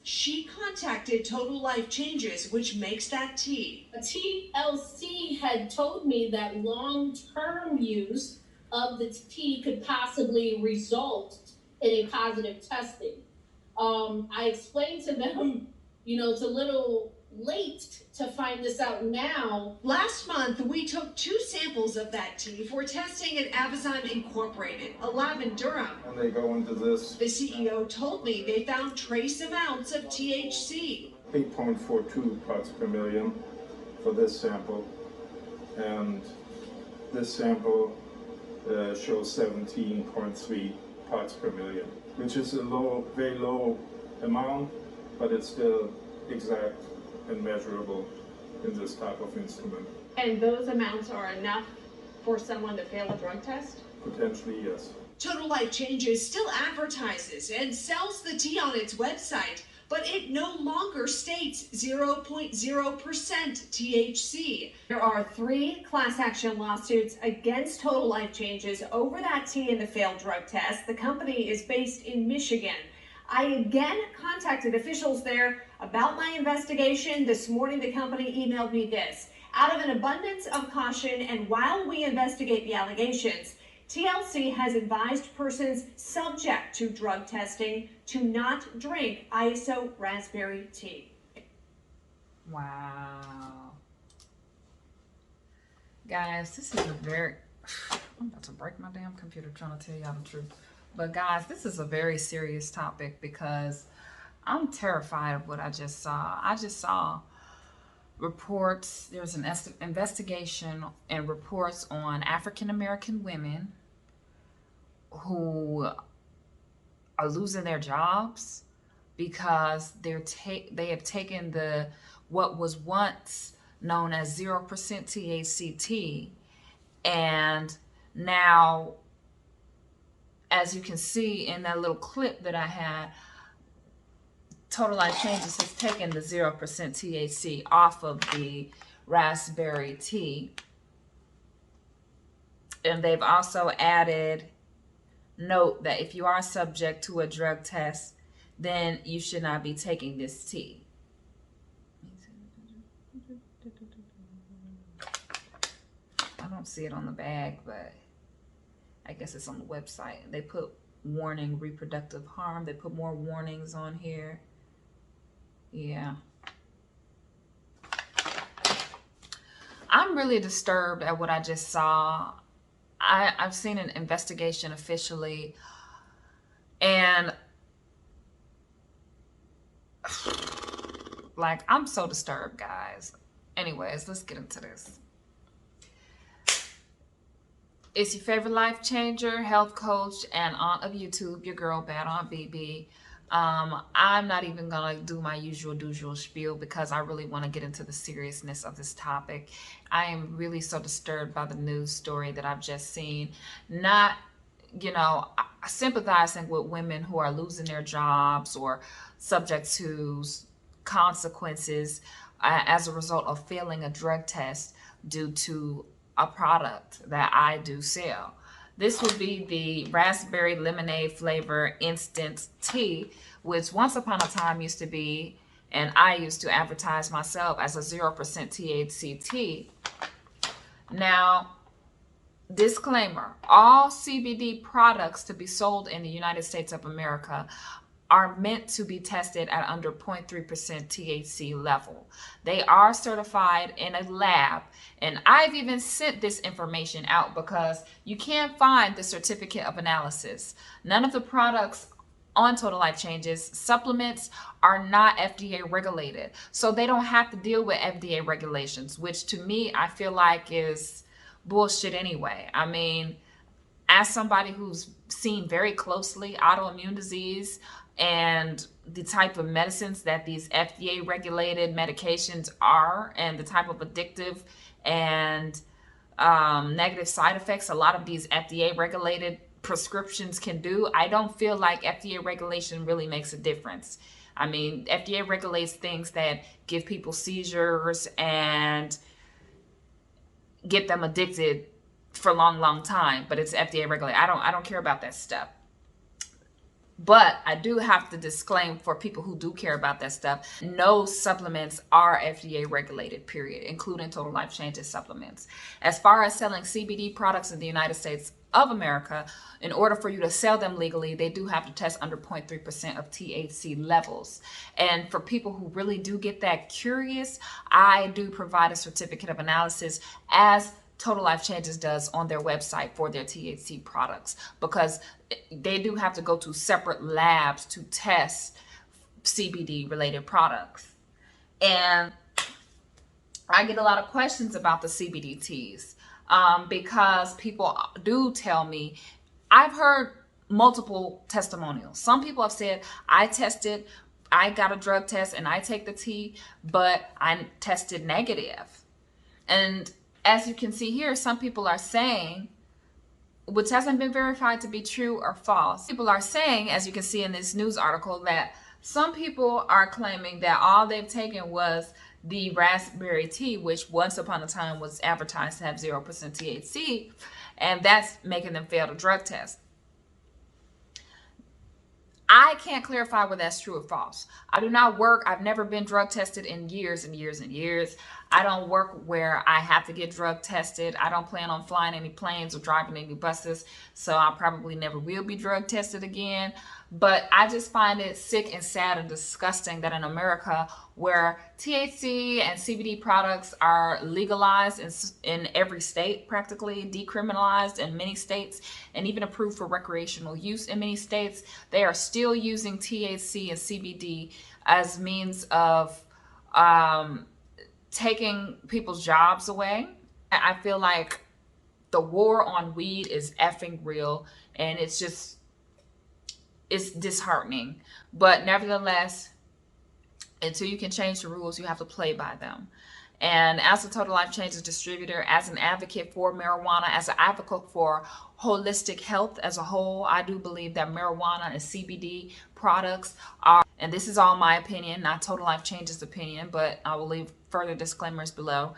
She contacted Total Life Changes, which makes that tea. A TLC had told me that long-term use of the tea could possibly result in a positive testing. I explained to them, it's a little late to find this out now. Last month, we took 2 samples of that tea for testing at Avazon Incorporated, a lab in Durham. And they go into this. The CEO told me they found trace amounts of THC. 8.42 parts per million for this sample. And this sample shows 17.3 parts per million, which is a low, very low amount, but it's still exact and measurable in this type of instrument. And those amounts are enough for someone to fail a drug test? Potentially, yes. Total Life Changes still advertises and sells the tea on its website, but it no longer states 0.0% THC. There are 3 class action lawsuits against Total Life Changes over that tea and the failed drug test. The company is based in Michigan. I again contacted officials there about my investigation. This morning, the company emailed me this. Out of an abundance of caution and while we investigate the allegations, TLC has advised persons subject to drug testing to not drink ISO raspberry tea. Wow. Guys, this is a very... I'm about to break my damn computer trying to tell y'all the truth. But guys, this is a very serious topic because I'm terrified of what I just saw. I just saw reports, there's an investigation and reports on African-American women who are losing their jobs because they have taken what was once known as 0% THC tea, and now, as you can see in that little clip that I had, Total Life Changes has taken the 0% THC off of the raspberry tea. And they've also added, note that if you are subject to a drug test, then you should not be taking this tea. I don't see it on the bag, but I guess it's on the website. They put warning reproductive harm. They put more warnings on here. Yeah. I'm really disturbed at what I just saw. I've seen an investigation officially, and like, I'm so disturbed, guys. Anyways, let's get into this. It's your favorite life changer, health coach, and aunt of YouTube, your girl, Bad Aunt BB. I'm not even gonna do my usual spiel because I really want to get into the seriousness of this topic. I am really so disturbed by the news story that I've just seen. Not, sympathizing with women who are losing their jobs or subject to consequences as a result of failing a drug test due to a product that I do sell. This would be the raspberry lemonade flavor instant tea, which once upon a time used to be, and I used to advertise myself as a 0% THC tea. Now, disclaimer, all CBD products to be sold in the United States of America are meant to be tested at under 0.3% THC level. They are certified in a lab, and I've even sent this information out because you can't find the certificate of analysis. None of the products on Total Life Changes supplements are not FDA regulated, so they don't have to deal with FDA regulations, which to me I feel like is bullshit anyway. I mean, as somebody who's seen very closely autoimmune disease and the type of medicines that these FDA regulated medications are, and the type of addictive and negative side effects a lot of these FDA regulated prescriptions can do, I don't feel like FDA regulation really makes a difference. I mean, FDA regulates things that give people seizures and get them addicted for a long time, but it's FDA regulated. I don't care about that stuff. But I do have to disclaim for people who do care about that stuff, no supplements are FDA regulated, period, including Total Life Changes supplements. As far as selling CBD products in the United States of America, in order for you to sell them legally, they do have to test under 0.3% of THC levels. And for people who really do get that curious, I do provide a certificate of analysis, as Total Life Changes does on their website for their THC products, because they do have to go to separate labs to test CBD related products. And I get a lot of questions about the CBD teas because people do tell me, I've heard multiple testimonials. Some people have said, I tested, I got a drug test and I take the tea, but I tested negative. And as you can see here, some people are saying, which hasn't been verified to be true or false. People are saying, as you can see in this news article, that some people are claiming that all they've taken was the raspberry tea, which once upon a time was advertised to have 0% THC, and that's making them fail the drug test. I can't clarify whether that's true or false. I do not work, I've never been drug tested in years and years and years. I don't work where I have to get drug tested. I don't plan on flying any planes or driving any buses, so I probably never will be drug tested again. But I just find it sick and sad and disgusting that in America, where THC and CBD products are legalized in every state, practically decriminalized in many states, and even approved for recreational use in many states, they are still using THC and CBD as means of taking people's jobs away. I feel like the war on weed is effing real, and it's disheartening. But nevertheless, until you can change the rules, you have to play by them. And as a Total Life Changes distributor, as an advocate for marijuana, as an advocate for holistic health as a whole, I do believe that marijuana and CBD products are, and this is all my opinion, not Total Life Changes opinion, but I will leave further disclaimers below.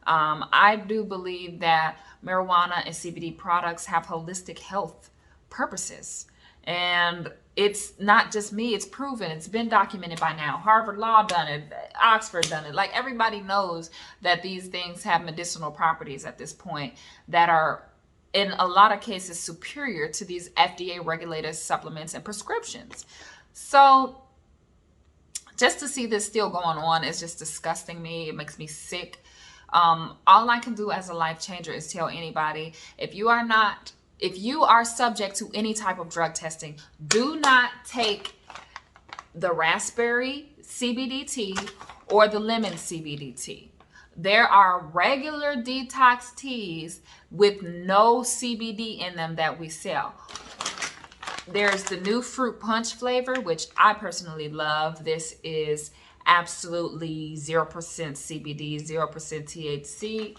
I do believe that marijuana and CBD products have holistic health purposes. And it's not just me, it's proven, it's been documented by now. Harvard Law done it, Oxford done it. Like, everybody knows that these things have medicinal properties at this point that are in a lot of cases superior to these FDA regulated supplements and prescriptions. So just to see this still going on is just disgusting me. It makes me sick. All I can do as a life changer is tell anybody, if you are subject to any type of drug testing, do not take the raspberry CBD tea or the lemon CBD tea. There are regular detox teas with no CBD in them that we sell. There's the new fruit punch flavor, which I personally love. This is absolutely 0% CBD, 0% THC,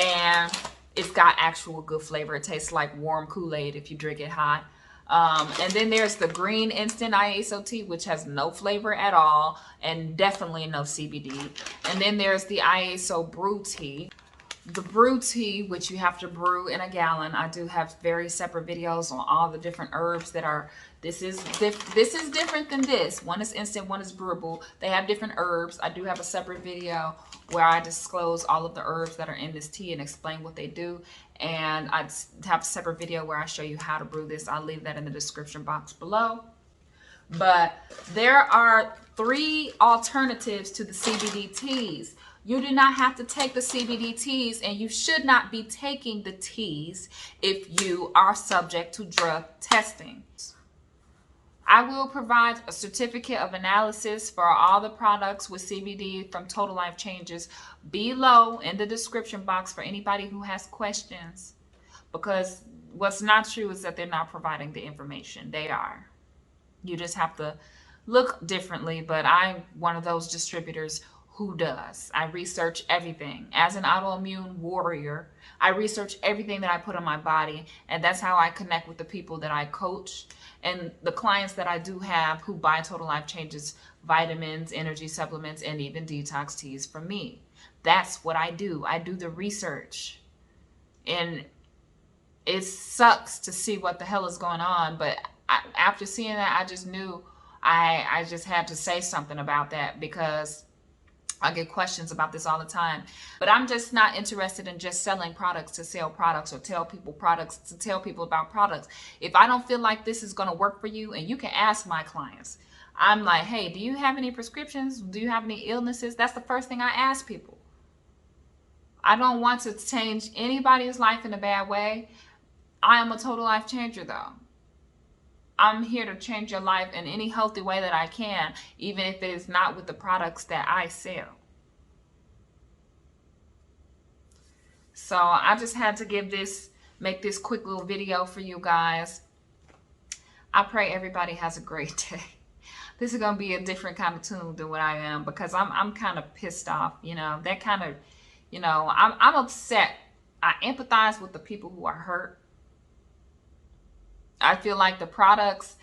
and it's got actual good flavor. It tastes like warm Kool-Aid if you drink it hot. And then there's the green instant ISO tea, which has no flavor at all and definitely no CBD. And then there's the ISO brew tea. The brew tea, which you have to brew in a gallon. I do have very separate videos on all the different herbs that are, this is different than this. One is instant, one is brewable. They have different herbs. I do have a separate video where I disclose all of the herbs that are in this tea and explain what they do. And I have a separate video where I show you how to brew this. I'll leave that in the description box below. But there are 3 alternatives to the CBD teas. You do not have to take the CBD teas, and you should not be taking the teas if you are subject to drug testing. I will provide a certificate of analysis for all the products with CBD from Total Life Changes below in the description box for anybody who has questions. Because what's not true is that they're not providing the information. They are. You just have to look differently, but I'm one of those distributors who does. I research everything. As an autoimmune warrior, I research everything that I put on my body, and that's how I connect with the people that I coach and the clients that I do have who buy Total Life Changes vitamins, energy supplements, and even detox teas from me. That's what I do. I do the research. And it sucks to see what the hell is going on, but after seeing that, I just knew I just had to say something about that, because I get questions about this all the time. But I'm just not interested in just selling products to sell products, or tell people products to tell people about products. If I don't feel like this is going to work for you, and you can ask my clients, I'm like, hey, do you have any prescriptions? Do you have any illnesses? That's the first thing I ask people. I don't want to change anybody's life in a bad way. I am a total life changer, though. I'm here to change your life in any healthy way that I can, even if it is not with the products that I sell. So I just had to make this quick little video for you guys. I pray everybody has a great day. This is going to be a different kind of tune than what I am, because I'm kind of pissed off, you know, that kind of, you know, I'm upset. I empathize with the people who are hurt. I feel like the products,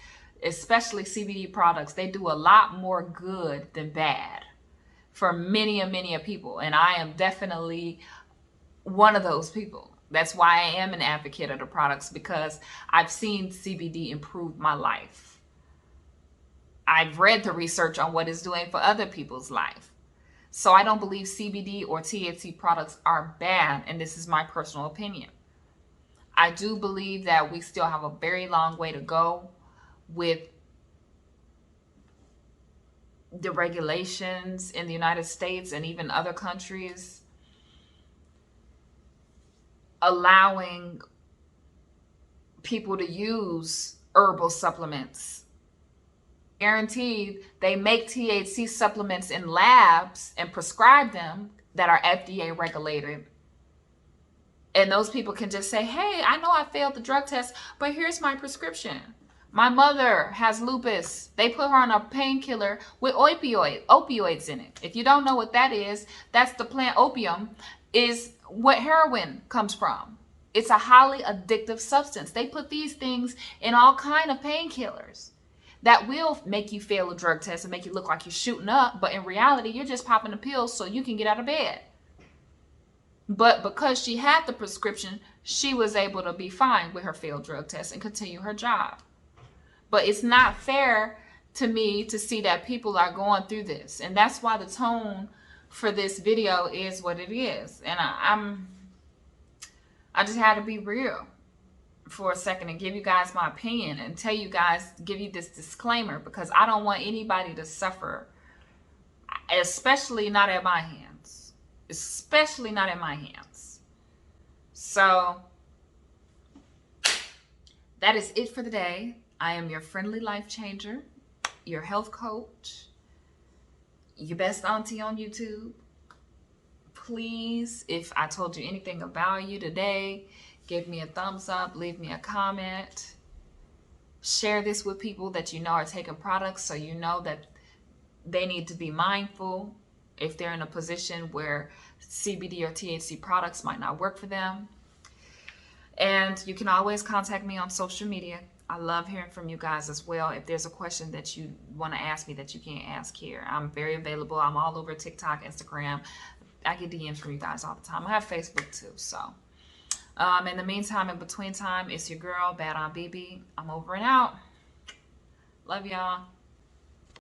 especially CBD products, they do a lot more good than bad for many people. And I am definitely one of those people. That's why I am an advocate of the products, because I've seen CBD improve my life. I've read the research on what it's doing for other people's life. So I don't believe CBD or THC products are bad, and this is my personal opinion. I do believe that we still have a very long way to go with the regulations in the United States and even other countries allowing people to use herbal supplements. Guaranteed, they make THC supplements in labs and prescribe them that are FDA regulated. And those people can just say, hey, I know I failed the drug test, but here's my prescription. My mother has lupus. They put her on a painkiller with opioids in it. If you don't know what that is, that's the plant opium, is what heroin comes from. It's a highly addictive substance. They put these things in all kind of painkillers that will make you fail a drug test and make you look like you're shooting up. But in reality, you're just popping the pills so you can get out of bed. But because she had the prescription, she was able to be fine with her failed drug test and continue her job. But it's not fair to me to see that people are going through this. And that's why the tone for this video is what it is. And I just had to be real for a second and give you guys my opinion and tell you guys, give you this disclaimer, because I don't want anybody to suffer, especially not at my hands. Especially not in my hands. So that is it for the day. I am your friendly life changer, your health coach, your best auntie on YouTube. Please, if I told you anything of value today, give me a thumbs up, leave me a comment, share this with people that you know are taking products, so you know that they need to be mindful if they're in a position where CBD or THC products might not work for them. And you can always contact me on social media. I love hearing from you guys as well. If there's a question that you want to ask me that you can't ask here, I'm very available. I'm all over TikTok, Instagram. I get DMs from you guys all the time. I have Facebook too. So in the meantime, in between time, it's your girl, Bad on BB. I'm over and out. Love y'all.